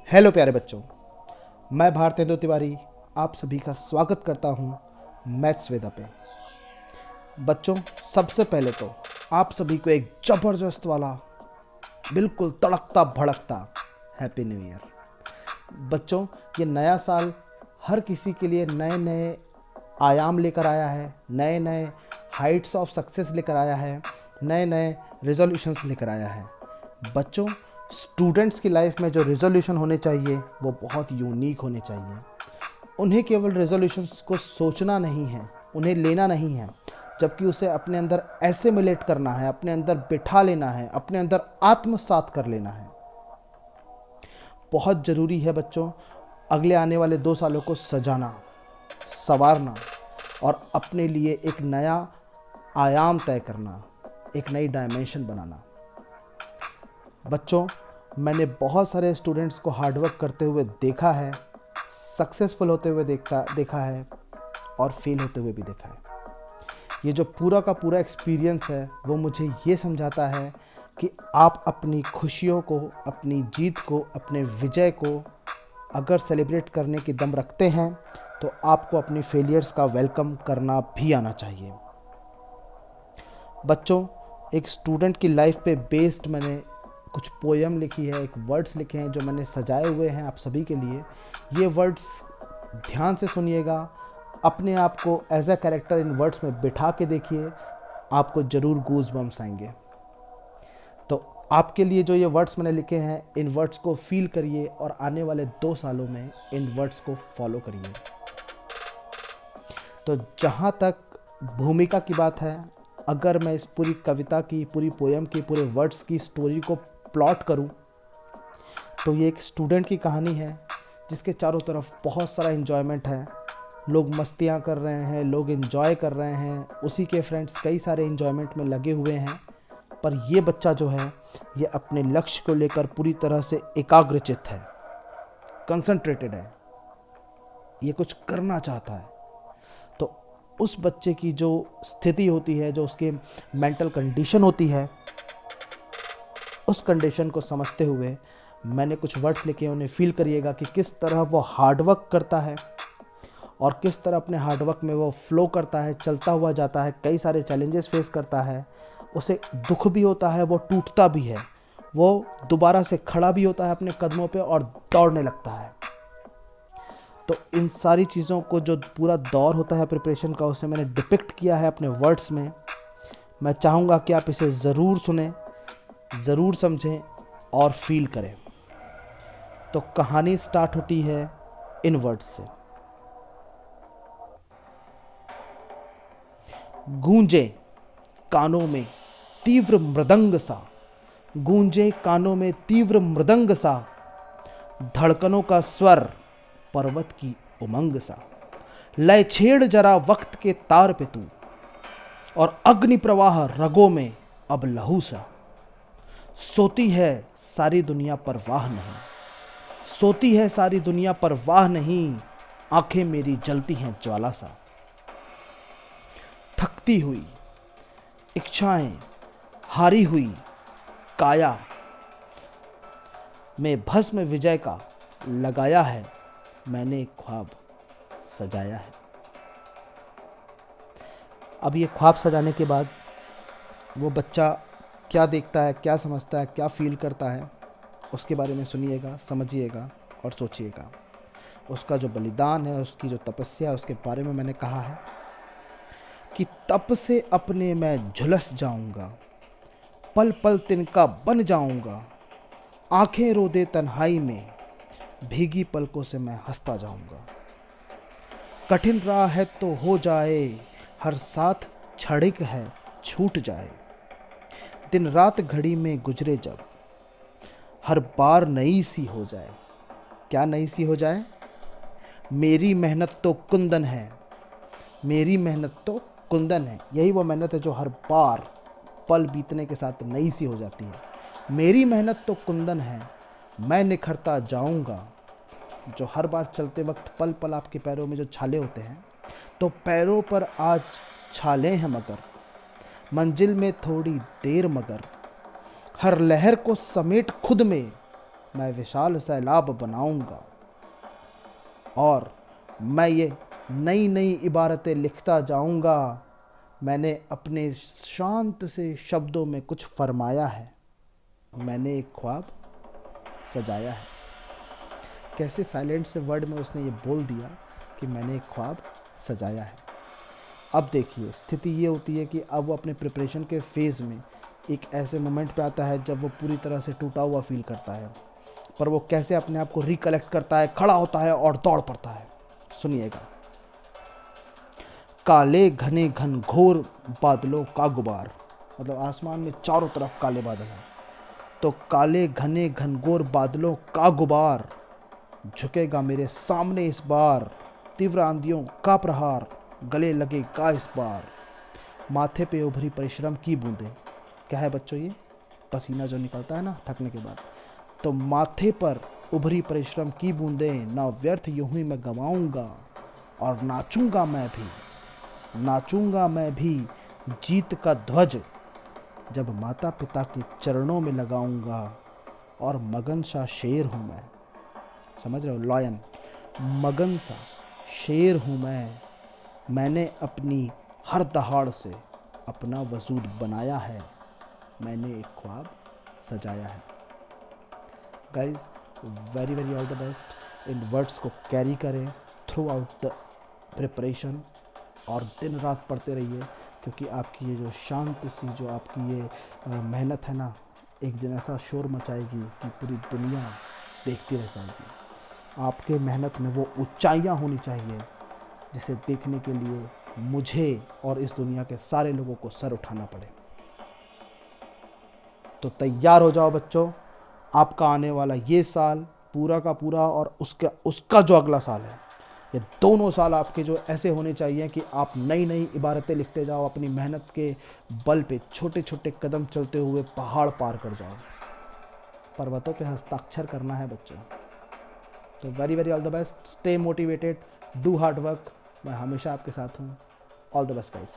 Hello प्यारे बच्चों, मैं भारतेंदु तिवारी आप सभी का स्वागत करता हूं मैथ्स वेदा पे। बच्चों, सबसे पहले तो आप सभी को एक ज़बरदस्त वाला बिल्कुल तड़कता भड़कता हैप्पी न्यू ईयर। बच्चों, ये नया साल हर किसी के लिए नए नए आयाम लेकर आया है, नए नए हाइट्स ऑफ सक्सेस लेकर आया है, नए नए रेजोल्यूशंस लेकर आया है। बच्चों, स्टूडेंट्स की लाइफ में जो रेजोल्यूशन होने चाहिए वो बहुत यूनिक होने चाहिए। उन्हें केवल रेजोल्यूशंस को सोचना नहीं है, उन्हें लेना नहीं है, जबकि उसे अपने अंदर एसिमिलेट करना है, अपने अंदर बिठा लेना है, अपने अंदर आत्मसात कर लेना है। बहुत ज़रूरी है बच्चों, अगले आने वाले 2 सालों को सजाना, संवारना और अपने लिए एक नया आयाम तय करना, एक नई डायमेंशन बनाना। बच्चों, मैंने बहुत सारे स्टूडेंट्स को हार्डवर्क करते हुए देखा है, सक्सेसफुल होते हुए देखा है और फेल होते हुए भी देखा है। ये जो पूरा का पूरा एक्सपीरियंस है वो मुझे ये समझाता है कि आप अपनी खुशियों को, अपनी जीत को, अपने विजय को अगर सेलिब्रेट करने की दम रखते हैं तो आपको अपनी फेलियर्स का वेलकम करना भी आना चाहिए। बच्चों, एक स्टूडेंट की लाइफ पे बेस्ड मैंने कुछ पोयम लिखी है, एक वर्ड्स लिखे हैं जो मैंने सजाए हुए हैं आप सभी के लिए। ये वर्ड्स ध्यान से सुनिएगा, अपने आप को as a character in words में बिठा के देखिए, आपको ज़रूर गूज बम्स आएंगे। तो आपके लिए जो ये वर्ड्स मैंने लिखे हैं, इन वर्ड्स को फील करिए और आने वाले 2 सालों में इन वर्ड्स को फॉलो करिए। तो जहाँ तक भूमिका की बात है, अगर मैं इस पूरी कविता की, पूरी पोयम की, पूरे वर्ड्स की स्टोरी को प्लॉट करूं तो ये एक स्टूडेंट की कहानी है जिसके चारों तरफ बहुत सारा एंजॉयमेंट है। लोग मस्तियां कर रहे हैं, लोग एंजॉय कर रहे हैं, उसी के फ्रेंड्स कई सारे एंजॉयमेंट में लगे हुए हैं। पर ये बच्चा जो है ये अपने लक्ष्य को लेकर पूरी तरह से एकाग्रचित है, कंसंट्रेटेड है, ये कुछ करना चाहता है। तो उस बच्चे की जो स्थिति होती है, जो उसके मेंटल कंडीशन होती है, उस कंडीशन को समझते हुए मैंने कुछ वर्ड्स लिखे हैं। उन्हें फील करिएगा कि किस तरह वो हार्डवर्क करता है और किस तरह अपने हार्डवर्क में वो फ्लो करता है, चलता हुआ जाता है, कई सारे चैलेंजेस फेस करता है, उसे दुख भी होता है, वो टूटता भी है, वो दोबारा से खड़ा भी होता है अपने कदमों पे और दौड़ने लगता है। तो इन सारी चीज़ों को, जो पूरा दौर होता है प्रिपरेशन का, उसे मैंने डिपिक्ट किया है अपने वर्ड्स में। मैं चाहूँगा कि आप इसे ज़रूर सुने, ज़रूर समझें और फील करें। तो कहानी स्टार्ट होती है इन वर्ड्स से। गूंजे कानों में तीव्र मृदंग सा, गूंजे कानों में तीव्र मृदंग सा, धड़कनों का स्वर पर्वत की उमंग सा। लय छेड़ जरा वक्त के तार पे तू, और अग्नि प्रवाह रगों में अब लहू सा। सोती है सारी दुनिया परवाह नहीं, सोती है सारी दुनिया परवाह नहीं, आंखें मेरी जलती हैं ज्वाला सा। थकती हुई इच्छाएं, हारी हुई काया, में भस्म विजय का लगाया है, मैंने एक ख्वाब सजाया है। अब ये ख्वाब सजाने के बाद वो बच्चा क्या देखता है, क्या समझता है, क्या फील करता है, उसके बारे में सुनिएगा, समझिएगा और सोचिएगा। उसका जो बलिदान है, उसकी जो तपस्या है, उसके बारे में मैंने कहा है कि तप से अपने मैं झुलस जाऊंगा, पल पल तिनका बन जाऊंगा, आंखें रो दे तन्हाई में, भीगी पलकों से मैं हंसता जाऊंगा। कठिन राह है तो हो जाए, हर साथ क्षणिक है छूट जाए, दिन रात घड़ी में गुजरे जब, हर बार नई सी हो जाए। क्या नई सी हो जाए? मेरी मेहनत तो कुंदन है, मेरी मेहनत तो कुंदन है। यही वो मेहनत है जो हर बार पल बीतने के साथ नई सी हो जाती है। मेरी मेहनत तो कुंदन है, मैं निखरता जाऊंगा। जो हर बार चलते वक्त पल पल आपके पैरों में जो छाले होते हैं, तो पैरों पर आज छाले हैं मगर मंजिल में थोड़ी देर मगर, हर लहर को समेट खुद में, मैं विशाल सैलाब बनाऊंगा और मैं ये नई नई इबारतें लिखता जाऊंगा। मैंने अपने शांत से शब्दों में कुछ फरमाया है, मैंने एक ख्वाब सजाया है। कैसे साइलेंट से वर्ड में उसने ये बोल दिया कि मैंने एक ख्वाब सजाया है। अब देखिए स्थिति ये होती है कि अब वो अपने प्रिपरेशन के फेज़ में एक ऐसे मोमेंट पे आता है जब वो पूरी तरह से टूटा हुआ फील करता है, पर वो कैसे अपने आप को रिकलेक्ट करता है, खड़ा होता है और दौड़ पड़ता है। सुनिएगा। काले घने घनघोर बादलों का गुबार, मतलब आसमान में चारों तरफ काले बादल हैं, तो काले घने घनघोर बादलों का गुबार झुकेगा मेरे सामने इस बार। तीव्र आंधियों का प्रहार गले लगेगा इस बार। माथे पे उभरी परिश्रम की बूंदें, क्या है बच्चों ये? पसीना जो निकलता है ना थकने के बाद, तो माथे पर उभरी परिश्रम की बूंदें ना व्यर्थ यूं ही मैं गवाऊंगा। और नाचूंगा मैं भी जीत का ध्वज जब माता पिता के चरणों में लगाऊंगा। और मगन सा शेर हूँ मैं, समझ रहे हो? लॉयन, मगन सा शेर हूँ मैं, मैंने अपनी हर दहाड़ से अपना वजूद बनाया है, मैंने एक ख्वाब सजाया है। Guys very very all the best. In words को कैरी करें थ्रू आउट द प्रिपरेशन और दिन रात पढ़ते रहिए, क्योंकि आपकी ये जो शांत सी जो आपकी ये मेहनत है ना, एक दिन ऐसा शोर मचाएगी कि पूरी दुनिया देखती रह जाएगी। आपके मेहनत में वो ऊंचाइयाँ होनी चाहिए जिसे देखने के लिए मुझे और इस दुनिया के सारे लोगों को सर उठाना पड़े। तो तैयार हो जाओ बच्चों, आपका आने वाला ये साल पूरा का पूरा और उसका जो अगला साल है, ये दोनों साल आपके जो ऐसे होने चाहिए कि आप नई नई इबारतें लिखते जाओ, अपनी मेहनत के बल पे छोटे छोटे कदम चलते हुए पहाड़ पार कर जाओ। पर्वतों पे हस्ताक्षर करना है बच्चों। तो very very all the best, stay motivated, do hard work. मैं हमेशा आपके साथ हूँ। All the best guys.